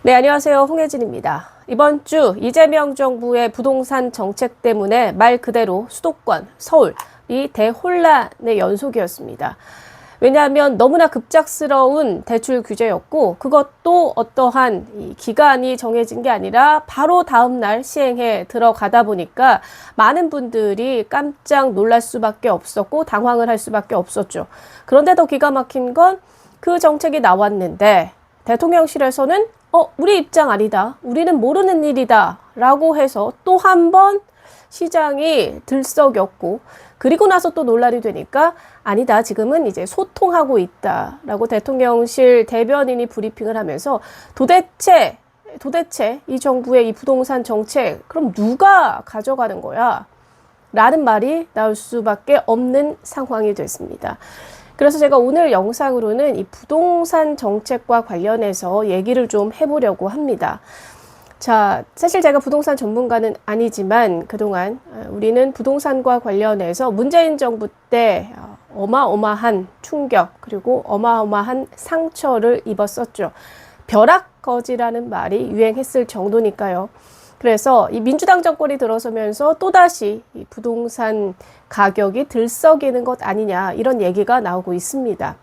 네, 안녕하세요. 홍혜진입니다. 이번 주 이재명 정부의 부동산 정책 때문에 말 그대로 수도권, 서울이 대혼란의 연속이었습니다. 왜냐하면 너무나 급작스러운 대출 규제였고 그것도 어떠한 기간이 정해진 게 아니라 바로 다음 날 시행에 들어가다 보니까 많은 분들이 깜짝 놀랄 수밖에 없었고 당황을 할 수밖에 없었죠. 그런데 더 기가 막힌 건 그 정책이 나왔는데 대통령실에서는 우리 입장 아니다. 우리는 모르는 일이다. 라고 해서 또 한 번 시장이 들썩였고 그리고 나서 또 논란이 되니까 아니다. 지금은 이제 소통하고 있다. 라고 대통령실 대변인이 브리핑을 하면서 도대체 이 정부의 이 부동산 정책 그럼 누가 가져가는 거야? 라는 말이 나올 수밖에 없는 상황이 됐습니다. 그래서 제가 오늘 영상으로는 이 부동산 정책과 관련해서 얘기를 좀 해보려고 합니다. 자, 사실 제가 부동산 전문가는 아니지만 그동안 우리는 부동산과 관련해서 문재인 정부 때 어마어마한 충격 그리고 어마어마한 상처를 입었었죠. 벼락거지라는 말이 유행했을 정도니까요. 그래서 이 민주당 정권이 들어서면서 또다시 이 부동산 가격이 들썩이는 것 아니냐 이런 얘기가 나오고 있습니다.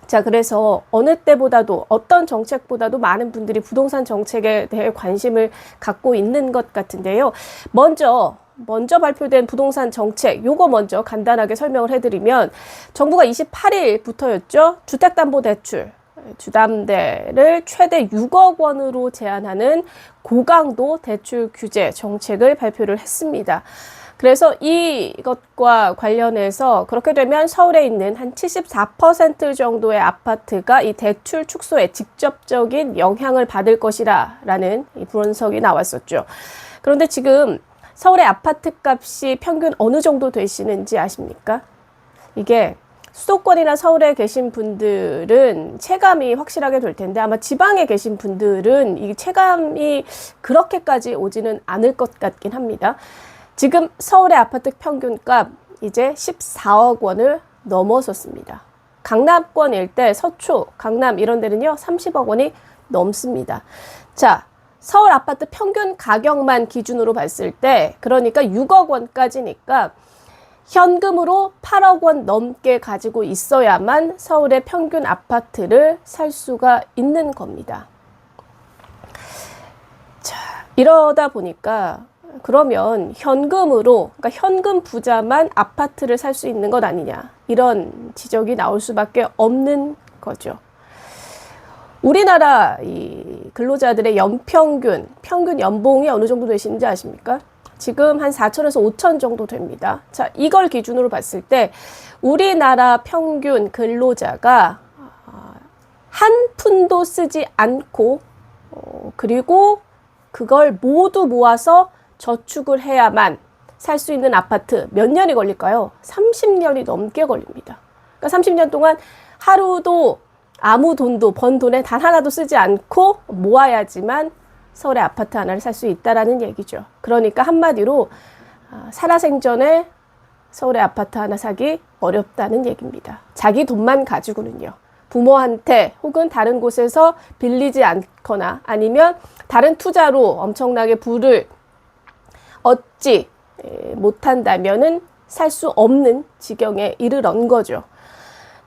자, 그래서 어느 때보다도 어떤 정책보다도 많은 분들이 부동산 정책에 대해 관심을 갖고 있는 것 같은데요. 먼저 발표된 부동산 정책 요거 먼저 간단하게 설명을 해드리면 정부가 28일부터였죠. 주택담보대출 주담대를 최대 6억 원으로 제한하는 고강도 대출 규제 정책을 발표를 했습니다. 그래서 이것과 관련해서 그렇게 되면 서울에 있는 한 74% 정도의 아파트가 이 대출 축소에 직접적인 영향을 받을 것이라는 분석이 나왔었죠. 그런데 지금 서울의 아파트 값이 평균 어느 정도 되시는지 아십니까? 이게 수도권이나 서울에 계신 분들은 체감이 확실하게 될 텐데 아마 지방에 계신 분들은 이 체감이 그렇게까지 오지는 않을 것 같긴 합니다. 지금 서울의 아파트 평균값 이제 14억 원을 넘어섰습니다. 강남권 일대, 서초, 강남 이런 데는요 30억 원이 넘습니다. 자, 서울 아파트 평균 가격만 기준으로 봤을 때 그러니까 6억 원까지니까 현금으로 8억 원 넘게 가지고 있어야만 서울의 평균 아파트를 살 수가 있는 겁니다. 자, 이러다 보니까 그러면 현금으로, 그러니까 현금 부자만 아파트를 살 수 있는 것 아니냐 이런 지적이 나올 수밖에 없는 거죠. 우리나라 이 근로자들의 평균 연봉이 어느 정도 되시는지 아십니까? 지금 한 4천에서 5천 정도 됩니다. 자, 이걸 기준으로 봤을 때 우리나라 평균 근로자가 한 푼도 쓰지 않고 그리고 그걸 모두 모아서 저축을 해야만 살 수 있는 아파트 몇 년이 걸릴까요? 30년이 넘게 걸립니다. 그러니까 30년 동안 하루도 아무 돈도 번 돈에 단 하나도 쓰지 않고 모아야지만 서울의 아파트 하나를 살 수 있다라는 얘기죠. 그러니까 한마디로 살아생전에 서울의 아파트 하나 사기 어렵다는 얘기입니다. 자기 돈만 가지고는요. 부모한테 혹은 다른 곳에서 빌리지 않거나 아니면 다른 투자로 엄청나게 부를 얻지 못한다면은 살 수 없는 지경에 이르는 거죠.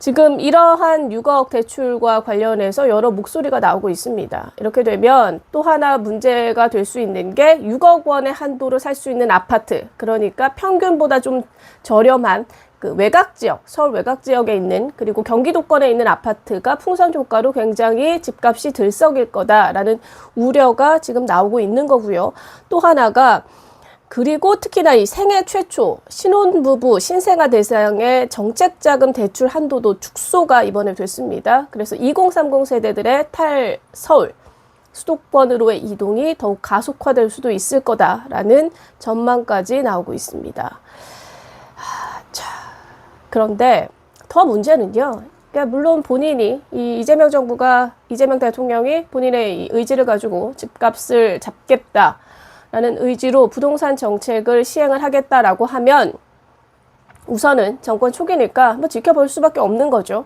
지금 이러한 6억 대출과 관련해서 여러 목소리가 나오고 있습니다. 이렇게 되면 또 하나 문제가 될 수 있는 게 6억 원의 한도로 살 수 있는 아파트, 그러니까 평균보다 좀 저렴한 그 외곽 지역, 서울 외곽 지역에 있는 그리고 경기도권에 있는 아파트가 풍선 효과로 굉장히 집값이 들썩일 거다라는 우려가 지금 나오고 있는 거고요. 또 하나가 그리고 특히나 이 생애 최초 신혼부부 신생아 대상의 정책자금 대출 한도도 축소가 이번에 됐습니다. 그래서 2030 세대들의 탈서울 수도권으로의 이동이 더욱 가속화될 수도 있을 거다라는 전망까지 나오고 있습니다. 자, 그런데 더 문제는요. 그러니까 물론 본인이 이재명 대통령이 본인의 의지를 가지고 집값을 잡겠다. 라는 의지로 부동산 정책을 시행을 하겠다라고 하면 우선은 정권 초기니까 한번 지켜볼 수밖에 없는 거죠.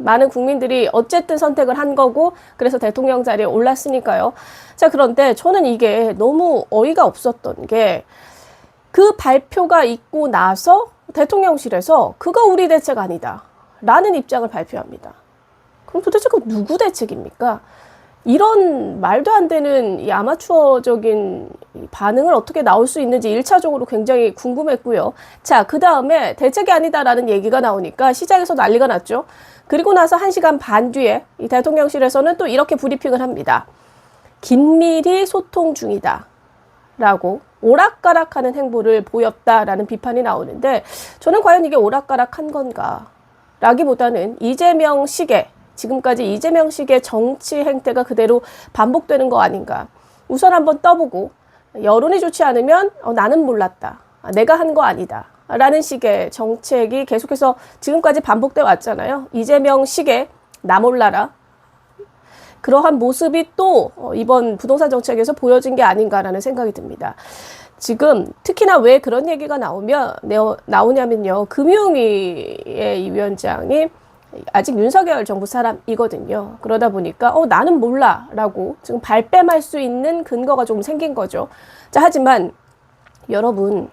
많은 국민들이 어쨌든 선택을 한 거고 그래서 대통령 자리에 올랐으니까요. 자, 그런데 저는 이게 너무 어이가 없었던 게 그 발표가 있고 나서 대통령실에서 그거 우리 대책 아니다 라는 입장을 발표합니다. 그럼 도대체 그 누구 대책입니까? 이런 말도 안 되는 이 아마추어적인 반응을 어떻게 나올 수 있는지 1차적으로 굉장히 궁금했고요. 자, 그 다음에 대책이 아니다라는 얘기가 나오니까 시장에서 난리가 났죠. 그리고 나서 1시간 반 뒤에 이 대통령실에서는 또 이렇게 브리핑을 합니다. 긴밀히 소통 중이다 라고 오락가락하는 행보를 보였다라는 비판이 나오는데 저는 과연 이게 오락가락한 건가 라기보다는 이재명식의 지금까지 이재명식의 정치 행태가 그대로 반복되는 거 아닌가. 우선 한번 떠보고 여론이 좋지 않으면 나는 몰랐다. 내가 한 거 아니다. 라는 식의 정책이 계속해서 지금까지 반복돼 왔잖아요. 이재명식의 나 몰라라. 그러한 모습이 또 이번 부동산 정책에서 보여진 게 아닌가라는 생각이 듭니다. 지금 특히나 왜 그런 얘기가 나오냐면요. 금융위의 이 위원장이 아직 윤석열 정부 사람이거든요. 그러다 보니까 나는 몰라 라고 지금 발뺌할 수 있는 근거가 좀 생긴 거죠. 자, 하지만 여러분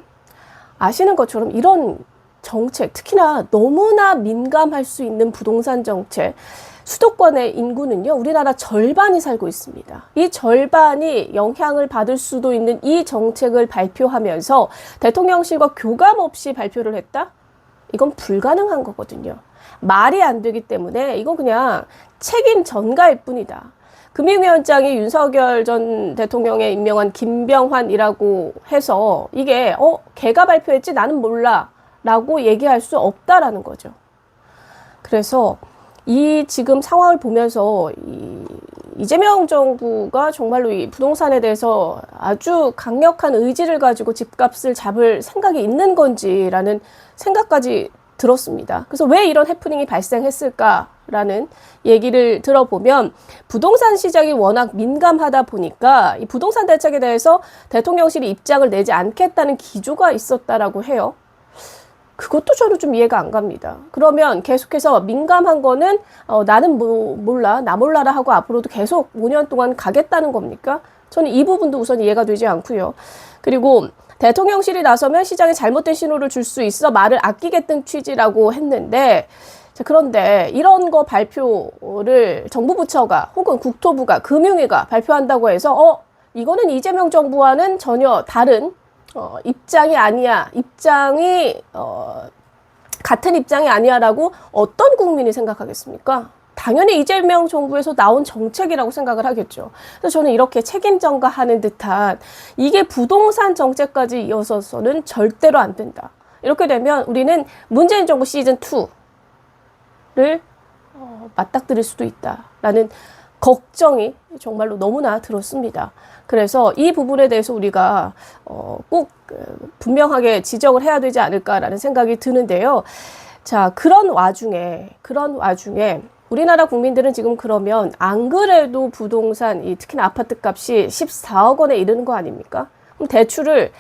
아시는 것처럼 이런 정책, 특히나 너무나 민감할 수 있는 부동산 정책, 수도권의 인구는요, 우리나라 절반이 살고 있습니다. 이 절반이 영향을 받을 수도 있는 이 정책을 발표하면서 대통령실과 교감 없이 발표를 했다? 이건 불가능한 거거든요. 말이 안 되기 때문에 이건 그냥 책임 전가일 뿐이다. 금융위원장이 윤석열 전 대통령에 임명한 김병환이라고 해서 이게 걔가 발표했지 나는 몰라 라고 얘기할 수 없다라는 거죠. 그래서 이 지금 상황을 보면서 이재명 정부가 정말로 이 부동산에 대해서 아주 강력한 의지를 가지고 집값을 잡을 생각이 있는 건지라는 생각까지 들었습니다. 그래서 왜 이런 해프닝이 발생했을까라는 얘기를 들어보면 부동산 시장이 워낙 민감하다 보니까 이 부동산 대책에 대해서 대통령실이 입장을 내지 않겠다는 기조가 있었다라고 해요. 그것도 저는 좀 이해가 안 갑니다. 그러면 계속해서 민감한 거는 나는 몰라, 나 몰라라 하고 앞으로도 계속 5년 동안 가겠다는 겁니까? 저는 이 부분도 우선 이해가 되지 않고요. 그리고 대통령실이 나서면 시장에 잘못된 신호를 줄 수 있어 말을 아끼겠다는 취지라고 했는데 자, 그런데 이런 거 발표를 정부 부처가 혹은 국토부가 금융위가 발표한다고 해서 이거는 이재명 정부와는 전혀 다른 입장이 아니야. 같은 입장이 아니야라고 어떤 국민이 생각하겠습니까? 당연히 이재명 정부에서 나온 정책이라고 생각을 하겠죠. 그래서 저는 이렇게 책임 전가하는 듯한 이게 부동산 정책까지 이어서서는 절대로 안 된다. 이렇게 되면 우리는 문재인 정부 시즌2를 맞닥뜨릴 수도 있다라는 걱정이 정말로 너무나 들었습니다. 그래서 이 부분에 대해서 우리가 꼭 분명하게 지적을 해야 되지 않을까라는 생각이 드는데요. 자, 그런 와중에 우리나라 국민들은 지금 그러면 안 그래도 부동산, 특히나 아파트 값이 14억 원에 이르는 거 아닙니까? 그럼 대출을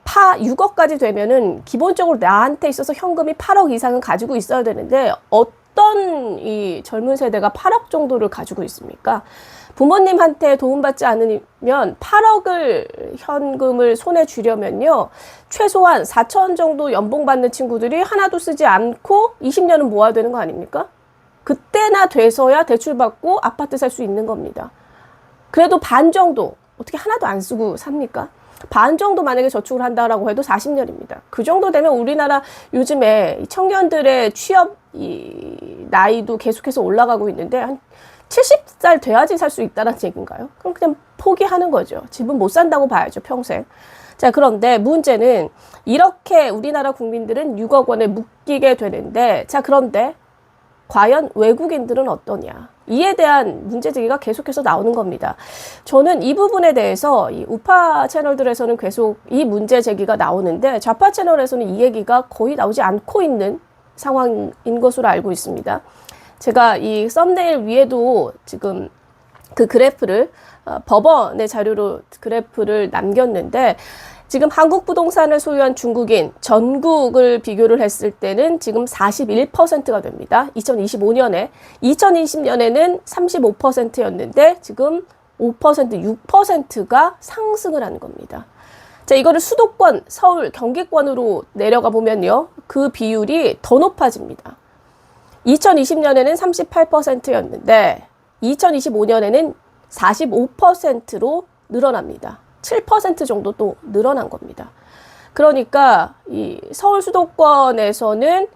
6억까지 되면은 기본적으로 나한테 있어서 현금이 8억 이상은 가지고 있어야 되는데 어떤 이 젊은 세대가 8억 정도를 가지고 있습니까? 부모님한테 도움받지 않으면 8억을 현금을 손에 쥐려면요. 최소한 4천 정도 연봉 받는 친구들이 하나도 쓰지 않고 20년은 모아야 되는 거 아닙니까? 그때나 돼서야 대출받고 아파트 살 수 있는 겁니다. 그래도 반 정도, 어떻게 하나도 안 쓰고 삽니까? 반 정도 만약에 저축을 한다라고 해도 40년입니다. 그 정도 되면 우리나라 요즘에 청년들의 취업 나이도 계속해서 올라가고 있는데 한 70살 돼야지 살 수 있다는 얘기인가요? 그럼 그냥 포기하는 거죠. 집은 못 산다고 봐야죠, 평생. 자, 그런데 문제는 이렇게 우리나라 국민들은 6억 원에 묶이게 되는데, 자, 그런데 과연 외국인들은 어떠냐? 이에 대한 문제제기가 계속해서 나오는 겁니다. 저는 이 부분에 대해서 이 우파 채널들에서는 계속 이 문제제기가 나오는데 좌파 채널에서는 이 얘기가 거의 나오지 않고 있는 상황인 것으로 알고 있습니다. 제가 이 썸네일 위에도 지금 그 그래프를 법원의 자료로 그래프를 남겼는데 지금 한국 부동산을 소유한 중국인 전국을 비교를 했을 때는 지금 41%가 됩니다. 2025년에. 2020년에는 35%였는데 지금 5%, 6%가 상승을 하는 겁니다. 자, 이거를 수도권, 서울, 경기권으로 내려가 보면요. 그 비율이 더 높아집니다. 2020년에는 38%였는데 2025년에는 45%로 늘어납니다. 7% 정도 또 늘어난 겁니다. 그러니까 이 서울 수도권에서는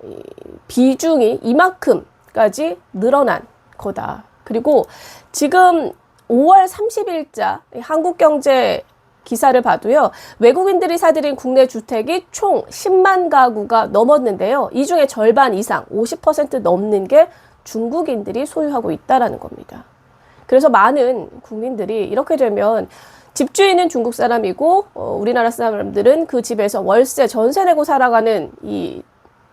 이 비중이 이만큼까지 늘어난 거다. 그리고 지금 5월 30일자 한국경제 기사를 봐도요. 외국인들이 사들인 국내 주택이 총 10만 가구가 넘었는데요. 이 중에 절반 이상 50% 넘는 게 중국인들이 소유하고 있다라는 겁니다. 그래서 많은 국민들이 이렇게 되면 집주인은 중국 사람이고 우리나라 사람들은 그 집에서 월세, 전세 내고 살아가는 이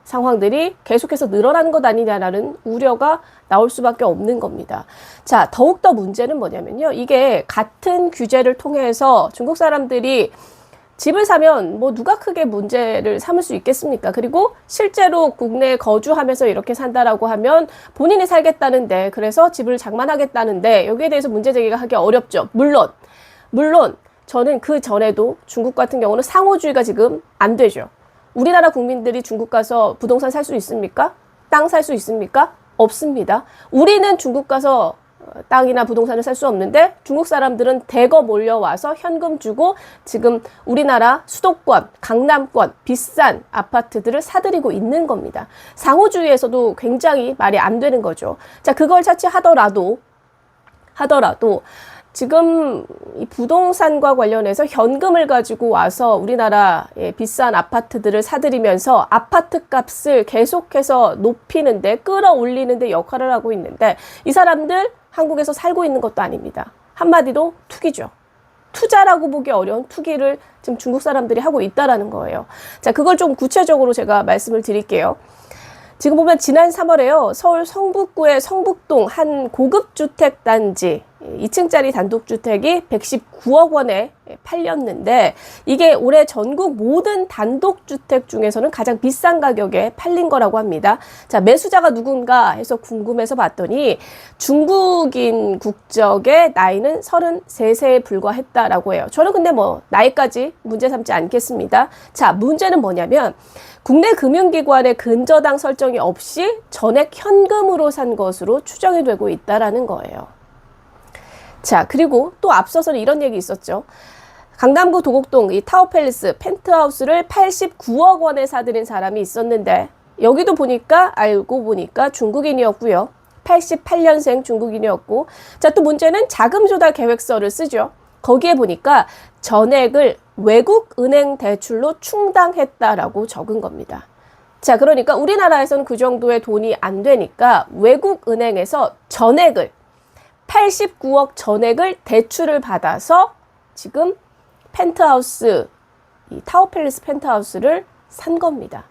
상황들이 계속해서 늘어나는 것 아니냐라는 우려가 나올 수밖에 없는 겁니다. 자, 더욱더 문제는 뭐냐면요. 이게 같은 규제를 통해서 중국 사람들이 집을 사면 뭐 누가 크게 문제를 삼을 수 있겠습니까? 그리고 실제로 국내에 거주하면서 이렇게 산다라고 하면 본인이 살겠다는데, 그래서 집을 장만하겠다는데 여기에 대해서 문제 제기가 하기 어렵죠. 물론 저는 그 전에도 중국 같은 경우는 상호주의가 지금 안 되죠. 우리나라 국민들이 중국 가서 부동산 살 수 있습니까? 땅 살 수 있습니까? 없습니다. 우리는 중국 가서 땅이나 부동산을 살 수 없는데 중국 사람들은 대거 몰려와서 현금 주고 지금 우리나라 수도권, 강남권 비싼 아파트들을 사들이고 있는 겁니다. 상호주의에서도 굉장히 말이 안 되는 거죠. 자, 그걸 차치하더라도 지금 이 부동산과 관련해서 현금을 가지고 와서 우리나라의 비싼 아파트들을 사들이면서 아파트 값을 계속해서 높이는데, 끌어올리는데 역할을 하고 있는데, 이 사람들 한국에서 살고 있는 것도 아닙니다. 한마디로 투기죠. 투자라고 보기 어려운 투기를 지금 중국 사람들이 하고 있다라는 거예요. 자, 그걸 좀 구체적으로 제가 말씀을 드릴게요. 지금 보면 지난 3월에요. 서울 성북구의 성북동 한 고급 주택 단지 2층짜리 단독주택이 119억 원에 팔렸는데 이게 올해 전국 모든 단독주택 중에서는 가장 비싼 가격에 팔린 거라고 합니다. 자, 매수자가 누군가 해서 궁금해서 봤더니 중국인 국적의 나이는 33세에 불과했다라고 해요. 저는 근데 뭐 나이까지 문제 삼지 않겠습니다. 자, 문제는 뭐냐면 국내 금융기관의 근저당 설정이 없이 전액 현금으로 산 것으로 추정이 되고 있다라는 거예요. 자, 그리고 또 앞서서는 이런 얘기 있었죠. 강남구 도곡동 이 타워팰리스 펜트하우스를 89억 원에 사들인 사람이 있었는데 여기도 알고 보니까 중국인이었고요. 88년생 중국인이었고, 자, 또 문제는 자금 조달 계획서를 쓰죠. 거기에 보니까 전액을 외국 은행 대출로 충당했다라고 적은 겁니다. 자, 그러니까 우리나라에서는 그 정도의 돈이 안 되니까 외국 은행에서 89억 전액을 대출을 받아서 지금 펜트하우스, 이 타워팰리스 펜트하우스를 산 겁니다.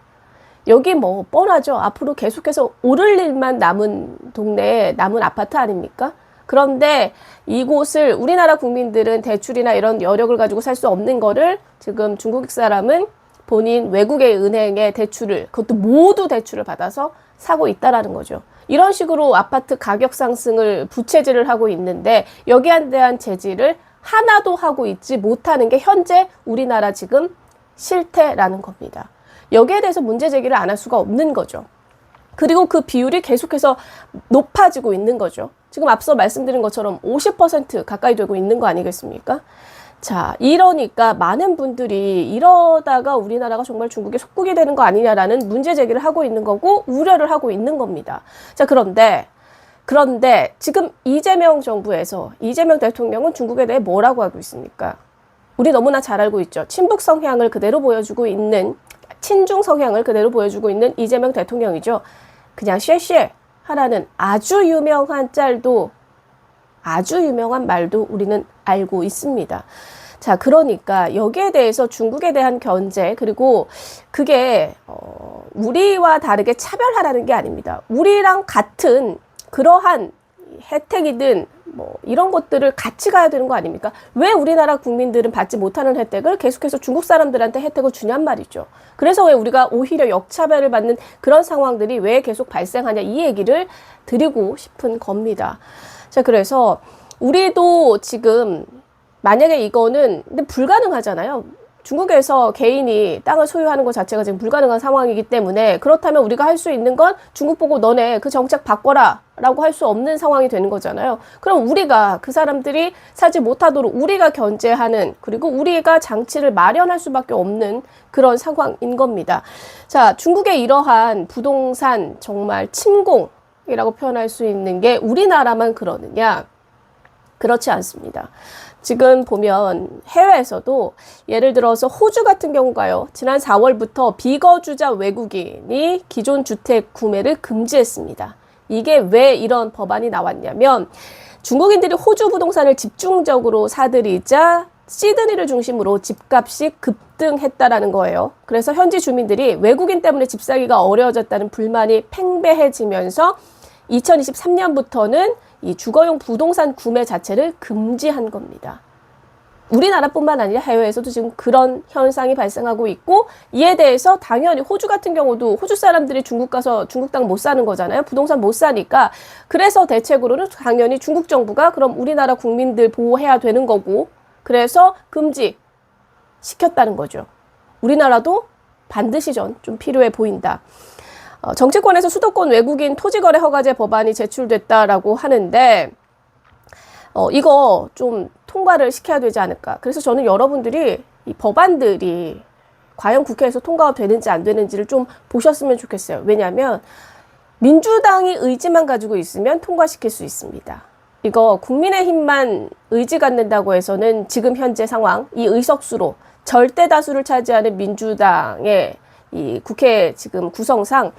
여기 뭐 뻔하죠. 앞으로 계속해서 오를 일만 남은 동네에 남은 아파트 아닙니까? 그런데 이곳을 우리나라 국민들은 대출이나 이런 여력을 가지고 살 수 없는 거를 지금 중국 사람은 본인 외국의 은행에 대출을, 그것도 모두 대출을 받아서 사고 있다라는 거죠. 이런 식으로 아파트 가격 상승을 부채질을 하고 있는데 여기에 대한 제지를 하나도 하고 있지 못하는 게 현재 우리나라 지금 실태라는 겁니다. 여기에 대해서 문제 제기를 안 할 수가 없는 거죠. 그리고 그 비율이 계속해서 높아지고 있는 거죠. 지금 앞서 말씀드린 것처럼 50% 가까이 되고 있는 거 아니겠습니까? 자, 이러니까 많은 분들이 이러다가 우리나라가 정말 중국의 속국이 되는 거 아니냐라는 문제 제기를 하고 있는 거고 우려를 하고 있는 겁니다. 자, 그런데 지금 이재명 정부에서 이재명 대통령은 중국에 대해 뭐라고 하고 있습니까? 우리 너무나 잘 알고 있죠. 친북 성향을 그대로 보여주고 있는, 친중 성향을 그대로 보여주고 있는 이재명 대통령이죠. 그냥 쉐쉐 하라는 아주 유명한 짤도, 아주 유명한 말도 우리는 알고 있습니다. 자, 그러니까 여기에 대해서 중국에 대한 견제, 그리고 그게 우리와 다르게 차별하라는 게 아닙니다. 우리랑 같은 그러한 혜택이든 뭐 이런 것들을 같이 가야 되는 거 아닙니까? 왜 우리나라 국민들은 받지 못하는 혜택을 계속해서 중국 사람들한테 혜택을 주냔 말이죠. 그래서 왜 우리가 오히려 역차별을 받는 그런 상황들이 왜 계속 발생하냐, 이 얘기를 드리고 싶은 겁니다. 자, 그래서 우리도 지금 만약에 이거는 근데 불가능하잖아요. 중국에서 개인이 땅을 소유하는 것 자체가 지금 불가능한 상황이기 때문에, 그렇다면 우리가 할 수 있는 건 중국 보고 너네 그 정책 바꿔라 라고 할 수 없는 상황이 되는 거잖아요. 그럼 우리가 그 사람들이 사지 못하도록 우리가 견제하는, 그리고 우리가 장치를 마련할 수밖에 없는 그런 상황인 겁니다. 자, 중국의 이러한 부동산 정말 침공이라고 표현할 수 있는 게 우리나라만 그러느냐? 그렇지 않습니다. 지금 보면 해외에서도 예를 들어서 호주 같은 경우가요, 지난 4월부터 비거주자 외국인이 기존 주택 구매를 금지했습니다. 이게 왜 이런 법안이 나왔냐면, 중국인들이 호주 부동산을 집중적으로 사들이자 시드니를 중심으로 집값이 급등했다라는 거예요. 그래서 현지 주민들이 외국인 때문에 집 사기가 어려워졌다는 불만이 팽배해지면서 2023년부터는 이 주거용 부동산 구매 자체를 금지한 겁니다. 우리나라뿐만 아니라 해외에서도 지금 그런 현상이 발생하고 있고, 이에 대해서 당연히 호주 같은 경우도 호주 사람들이 중국 가서 중국 땅 못 사는 거잖아요. 부동산 못 사니까. 그래서 대책으로는 당연히 중국 정부가 그럼 우리나라 국민들 보호해야 되는 거고, 그래서 금지 시켰다는 거죠. 우리나라도 반드시 좀 필요해 보인다. 정치권에서 수도권 외국인 토지거래 허가제 법안이 제출됐다라고 하는데, 이거 좀 통과를 시켜야 되지 않을까. 그래서 저는 여러분들이 이 법안들이 과연 국회에서 통과가 되는지 안 되는지를 좀 보셨으면 좋겠어요. 왜냐하면 민주당이 의지만 가지고 있으면 통과시킬 수 있습니다. 이거 국민의힘만 의지 갖는다고 해서는 지금 현재 상황, 이 의석수로 절대 다수를 차지하는 민주당의 이 국회 지금 구성상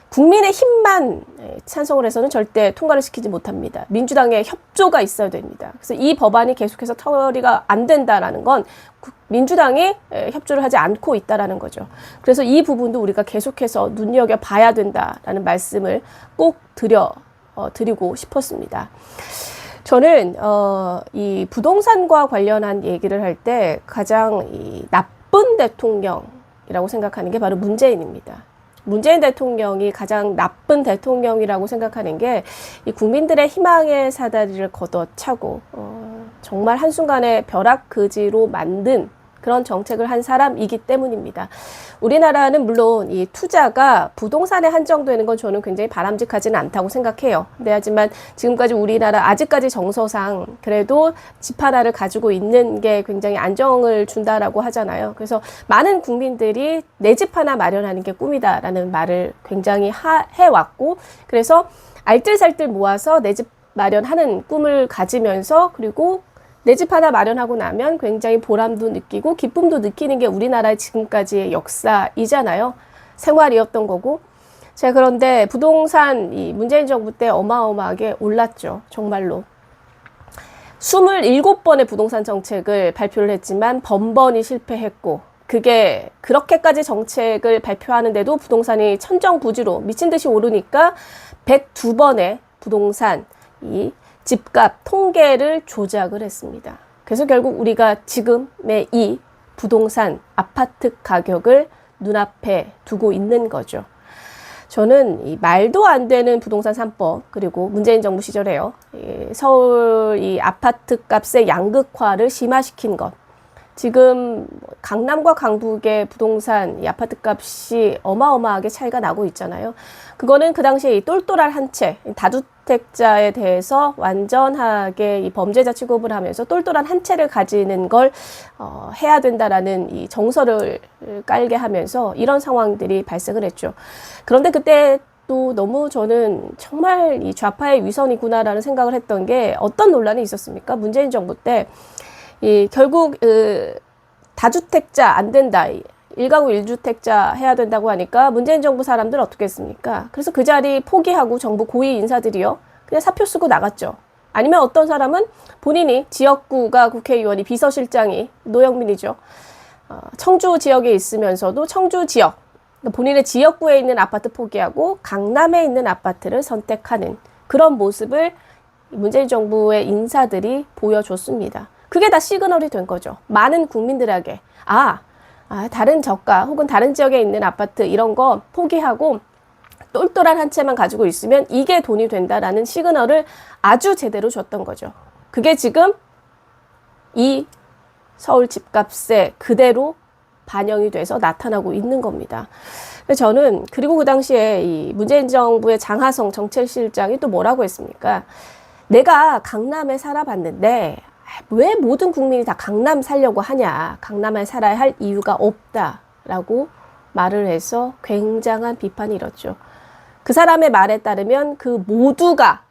국민의힘만 찬성을 해서는 절대 통과를 시키지 못합니다. 민주당의 협조가 있어야 됩니다. 그래서 이 법안이 계속해서 처리가 안 된다라는 건 민주당이 협조를 하지 않고 있다라는 거죠. 그래서 이 부분도 우리가 계속해서 눈여겨봐야 된다라는 말씀을 꼭 드리고 싶었습니다. 저는 이 부동산과 관련한 얘기를 할 때 가장 이 나쁜 대통령이라고 생각하는 게 바로 문재인입니다. 문재인 대통령이 가장 나쁜 대통령이라고 생각하는 게 이 국민들의 희망의 사다리를 걷어차고 정말 한순간에 벼락거지로 만든 그런 정책을 한 사람이기 때문입니다. 우리나라는 물론 이 투자가 부동산에 한정되는 건 저는 굉장히 바람직하지는 않다고 생각해요. 근데 하지만 지금까지 우리나라 아직까지 정서상 그래도 집 하나를 가지고 있는 게 굉장히 안정을 준다라고 하잖아요. 그래서 많은 국민들이 내 집 하나 마련하는 게 꿈이다라는 말을 굉장히 해왔고, 그래서 알뜰살뜰 모아서 내 집 마련하는 꿈을 가지면서, 그리고 내 집 하나 마련하고 나면 굉장히 보람도 느끼고 기쁨도 느끼는 게 우리나라의 지금까지의 역사이잖아요. 생활이었던 거고. 자, 그런데 부동산 이 문재인 정부 때 어마어마하게 올랐죠. 정말로. 27번의 부동산 정책을 발표를 했지만 번번이 실패했고, 그게 그렇게까지 정책을 발표하는데도 부동산이 천정부지로 미친 듯이 오르니까 102번의 부동산 이 집값 통계를 조작을 했습니다. 그래서 결국 우리가 지금의 이 부동산 아파트 가격을 눈앞에 두고 있는 거죠. 저는 이 말도 안 되는 부동산 3법, 그리고 문재인 정부 시절에요, 서울 이 아파트 값의 양극화를 심화시킨 것, 지금 강남과 강북의 부동산 이 아파트 값이 어마어마하게 차이가 나고 있잖아요. 그거는 그 당시에 이 똘똘한 한 채, 다주택자에 대해서 완전하게 이 범죄자 취급을 하면서 똘똘한 한 채를 가지는 걸 해야 된다라는 이 정서를 깔게 하면서 이런 상황들이 발생을 했죠. 그런데 그때 또 너무 저는 정말 이 좌파의 위선이구나라는 생각을 했던 게, 어떤 논란이 있었습니까? 문재인 정부 때 결국 다주택자 안 된다, 1가구 1주택자 해야 된다고 하니까 문재인 정부 사람들 어떻게 했습니까? 그래서 그 자리 포기하고 정부 고위 인사들이요, 그냥 사표 쓰고 나갔죠. 아니면 어떤 사람은 본인이 지역구가 국회의원이 비서실장이 노영민이죠. 청주 지역에 있으면서도 청주 지역, 본인의 지역구에 있는 아파트 포기하고 강남에 있는 아파트를 선택하는 그런 모습을 문재인 정부의 인사들이 보여줬습니다. 그게 다 시그널이 된 거죠. 많은 국민들에게 다른 저가 혹은 다른 지역에 있는 아파트 이런 거 포기하고 똘똘한 한 채만 가지고 있으면 이게 돈이 된다라는 시그널을 아주 제대로 줬던 거죠. 그게 지금 이 서울 집값에 그대로 반영이 돼서 나타나고 있는 겁니다. 저는 그리고 그 당시에 이 문재인 정부의 장하성 정책실장이 또 뭐라고 했습니까? 내가 강남에 살아봤는데 왜 모든 국민이 다 강남 살려고 하냐? 강남에 살아야 할 이유가 없다라고 말을 해서 굉장한 비판이 일었죠. 그 사람의 말에 따르면 그 모두가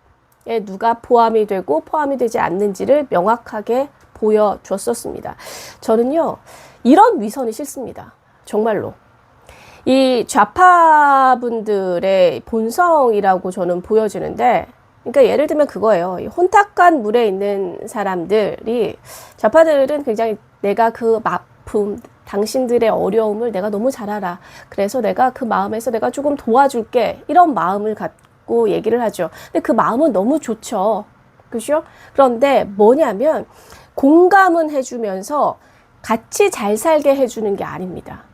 누가 포함이 되고 포함이 되지 않는지를 명확하게 보여줬었습니다. 저는요, 이런 위선이 싫습니다. 정말로. 이 좌파분들의 본성이라고 저는 보여지는데, 그러니까 예를 들면 그거예요. 혼탁한 물에 있는 사람들이, 좌파들은 굉장히 내가 그 아픔, 당신들의 어려움을 내가 너무 잘 알아. 그래서 내가 그 마음에서 내가 조금 도와줄게. 이런 마음을 갖고 얘기를 하죠. 근데 그 마음은 너무 좋죠. 그죠? 그런데 뭐냐면, 공감은 해주면서 같이 잘 살게 해주는 게 아닙니다.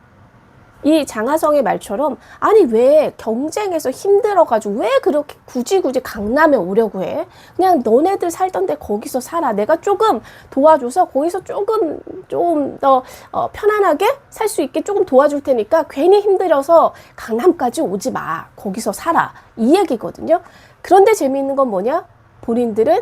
이 장하성의 말처럼 아니 왜 경쟁에서 힘들어가지고 왜 그렇게 굳이 강남에 오려고 해? 그냥 너네들 살던 데 거기서 살아. 내가 조금 도와줘서 거기서 조금 좀 더 편안하게 살 수 있게 조금 도와줄 테니까 괜히 힘들어서 강남까지 오지 마. 거기서 살아. 이 얘기거든요. 그런데 재미있는 건 뭐냐? 본인들은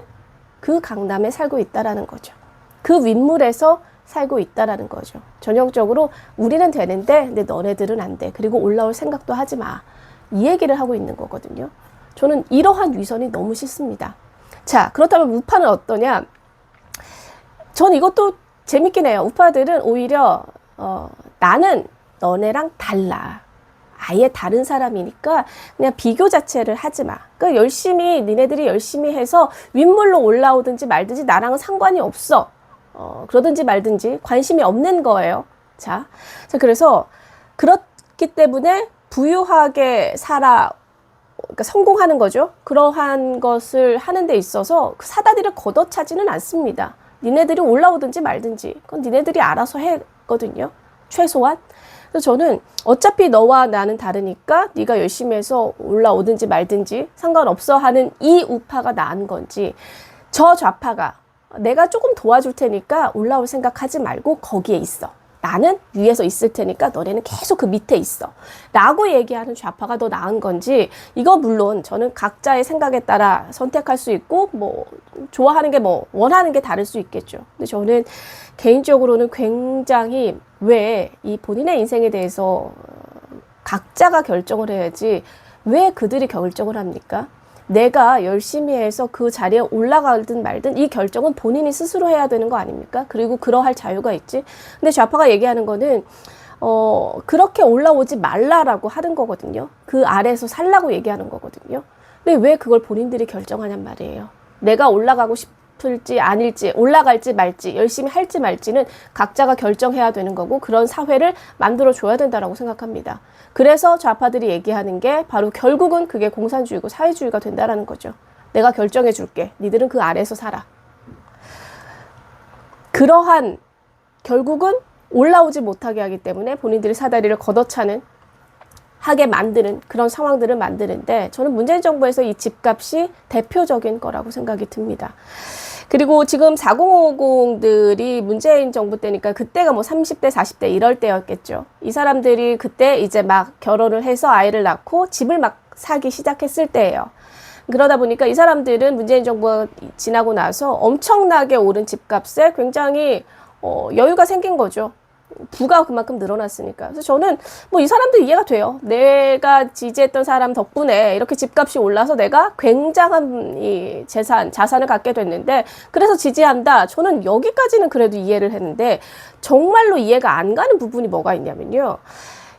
그 강남에 살고 있다라는 거죠. 그 윗물에서 살고 있다라는 거죠. 전형적으로 우리는 되는데 근데 너네들은 안 돼. 그리고 올라올 생각도 하지 마. 이 얘기를 하고 있는 거거든요. 저는 이러한 위선이 너무 싫습니다. 자, 그렇다면 우파는 어떠냐? 전 이것도 재밌긴 해요. 우파들은 오히려 나는 너네랑 달라. 아예 다른 사람이니까 그냥 비교 자체를 하지 마. 그러니까 니네들이 열심히 해서 윗물로 올라오든지 말든지 나랑은 상관이 없어. 그러든지 말든지 관심이 없는 거예요. 자, 그래서 그렇기 때문에 부유하게 그러니까 성공하는 거죠. 그러한 것을 하는 데 있어서 그 사다리를 걷어차지는 않습니다. 니네들이 올라오든지 말든지 그건 니네들이 알아서 했거든요. 최소한. 그래서 저는 어차피 너와 나는 다르니까 네가 열심히 해서 올라오든지 말든지 상관없어 하는 이 우파가 나은 건지, 저 좌파가 내가 조금 도와줄 테니까 올라올 생각하지 말고 거기에 있어. 나는 위에서 있을 테니까 너네는 계속 그 밑에 있어. 라고 얘기하는 좌파가 더 나은 건지, 이거 물론 저는 각자의 생각에 따라 선택할 수 있고, 좋아하는 게 원하는 게 다를 수 있겠죠. 근데 저는 개인적으로는 굉장히 왜 이 본인의 인생에 대해서 각자가 결정을 해야지 왜 그들이 결정을 합니까? 내가 열심히 해서 그 자리에 올라가든 말든 이 결정은 본인이 스스로 해야 되는 거 아닙니까? 그리고 그러할 자유가 있지. 근데 좌파가 얘기하는 거는 그렇게 올라오지 말라라고 하는 거거든요. 그 아래에서 살라고 얘기하는 거거든요. 근데 왜 그걸 본인들이 결정하냔 말이에요. 내가 올라가고 싶을지 아닐지, 올라갈지 말지, 열심히 할지 말지는 각자가 결정해야 되는 거고, 그런 사회를 만들어 줘야 된다라고 생각합니다. 그래서 좌파들이 얘기하는 게 바로 결국은 그게 공산주의고 사회주의가 된다라는 거죠. 내가 결정해 줄게. 니들은 그 아래에서 살아. 그러한 결국은 올라오지 못하게 하기 때문에 본인들이 사다리를 걷어차는 하게 만드는 그런 상황들을 만드는데, 저는 문재인 정부에서 이 집값이 대표적인 거라고 생각이 듭니다. 그리고 지금 4050들이 문재인 정부 때니까 그때가 30대, 40대 이럴 때였겠죠. 이 사람들이 그때 이제 막 결혼을 해서 아이를 낳고 집을 막 사기 시작했을 때예요. 그러다 보니까 이 사람들은 문재인 정부가 지나고 나서 엄청나게 오른 집값에 굉장히 여유가 생긴 거죠. 부가 그만큼 늘어났으니까. 그래서 저는 이 사람들 이해가 돼요. 내가 지지했던 사람 덕분에 이렇게 집값이 올라서 내가 굉장한 이 자산을 갖게 됐는데, 그래서 지지한다. 저는 여기까지는 그래도 이해를 했는데, 정말로 이해가 안 가는 부분이 뭐가 있냐면요.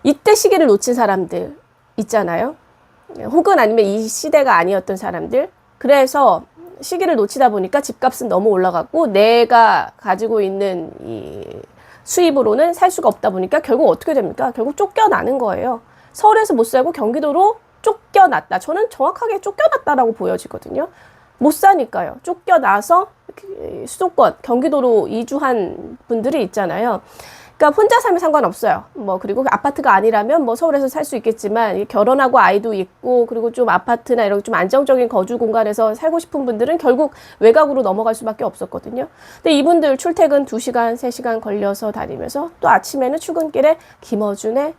이때 시기를 놓친 사람들 있잖아요. 혹은 아니면 이 시대가 아니었던 사람들. 그래서 시기를 놓치다 보니까 집값은 너무 올라갔고, 내가 가지고 있는 이 수입으로는 살 수가 없다 보니까 결국 어떻게 됩니까? 결국 쫓겨나는 거예요. 서울에서 못 살고 경기도로 쫓겨났다. 저는 정확하게 쫓겨났다라고 보여지거든요. 못 사니까요. 쫓겨나서 수도권, 경기도로 이주한 분들이 있잖아요. 그러니까 혼자 살면 상관없어요. 뭐 그리고 아파트가 아니라면 뭐 서울에서 살 수 있겠지만 결혼하고 아이도 있고 그리고 좀 아파트나 이런 좀 안정적인 거주 공간에서 살고 싶은 분들은 결국 외곽으로 넘어갈 수밖에 없었거든요. 근데 이분들 출퇴근 2시간, 3시간 걸려서 다니면서 또 아침에는 출근길에 김어준의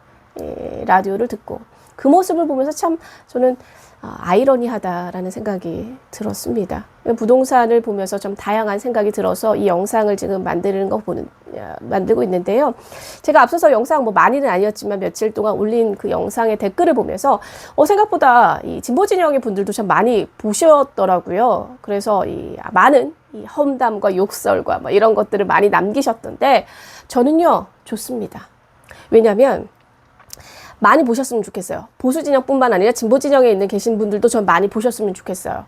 라디오를 듣고 그 모습을 보면서 참 저는 아이러니하다라는 생각이 들었습니다. 부동산을 보면서 좀 다양한 생각이 들어서 이 영상을 지금 만들고 있는데요. 제가 앞서서 영상 뭐 많이는 아니었지만 며칠 동안 올린 그 영상의 댓글을 보면서 생각보다 이 진보 진영의 분들도 참 많이 보셨더라고요. 그래서 많은 이 험담과 욕설과 뭐 이런 것들을 많이 남기셨던데 저는요 좋습니다. 왜냐하면 많이 보셨으면 좋겠어요. 보수 진영뿐만 아니라 진보 진영에 계신 분들도 전 많이 보셨으면 좋겠어요.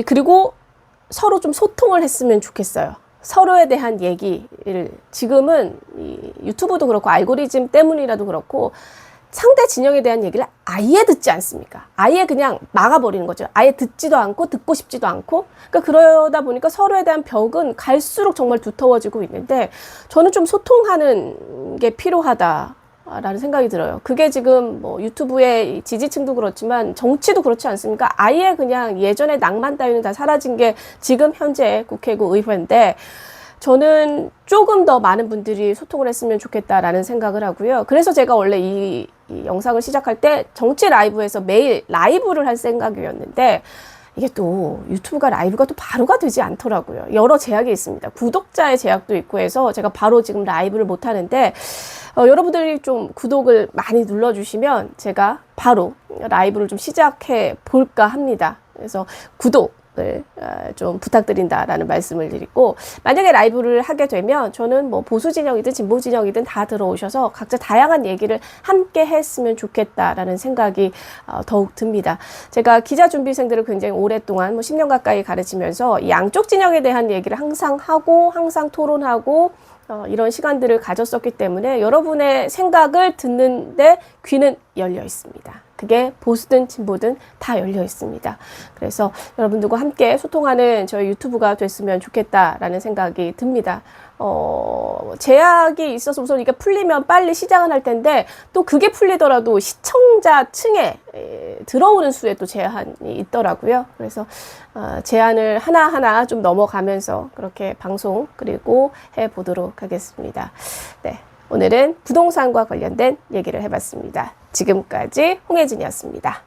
그리고 서로 좀 소통을 했으면 좋겠어요. 서로에 대한 얘기를 지금은 유튜브도 그렇고 알고리즘 때문이라도 그렇고 상대 진영에 대한 얘기를 아예 듣지 않습니까? 아예 그냥 막아버리는 거죠. 아예 듣지도 않고 듣고 싶지도 않고. 그러니까 그러다 보니까 서로에 대한 벽은 갈수록 정말 두터워지고 있는데 저는 좀 소통하는 게 필요하다. 라는 생각이 들어요. 그게 지금 뭐 유튜브의 지지층도 그렇지만 정치도 그렇지 않습니까? 아예 그냥 예전의 낭만 따위는 다 사라진 게 지금 현재 국회고 의회인데 저는 조금 더 많은 분들이 소통을 했으면 좋겠다라는 생각을 하고요. 그래서 제가 원래 이 영상을 시작할 때 정치 라이브에서 매일 라이브를 할 생각이었는데 이게 또 유튜브가 라이브가 또 바로가 되지 않더라고요. 여러 제약이 있습니다. 구독자의 제약도 있고 해서 제가 바로 지금 라이브를 못 하는데 여러분들이 좀 구독을 많이 눌러주시면 제가 바로 라이브를 좀 시작해 볼까 합니다. 그래서 구독을 좀 부탁드린다라는 말씀을 드리고 만약에 라이브를 하게 되면 저는 뭐 보수 진영이든 진보 진영이든 다 들어오셔서 각자 다양한 얘기를 함께 했으면 좋겠다라는 생각이 더욱 듭니다. 제가 기자 준비생들을 굉장히 오랫동안 뭐 10년 가까이 가르치면서 양쪽 진영에 대한 얘기를 항상 하고 항상 토론하고 이런 시간들을 가졌었기 때문에 여러분의 생각을 듣는데 귀는 열려 있습니다. 그게 보수든 진보든 다 열려 있습니다. 그래서 여러분들과 함께 소통하는 저희 유튜브가 됐으면 좋겠다라는 생각이 듭니다. 제약이 있어서 우선 이게 풀리면 빨리 시작은 할 텐데 또 그게 풀리더라도 시청자 층에 들어오는 수에 또 제한이 있더라고요. 그래서 제한을 하나하나 좀 넘어가면서 그렇게 방송 그리고 해보도록 하겠습니다. 네, 오늘은 부동산과 관련된 얘기를 해봤습니다. 지금까지 홍혜진이었습니다.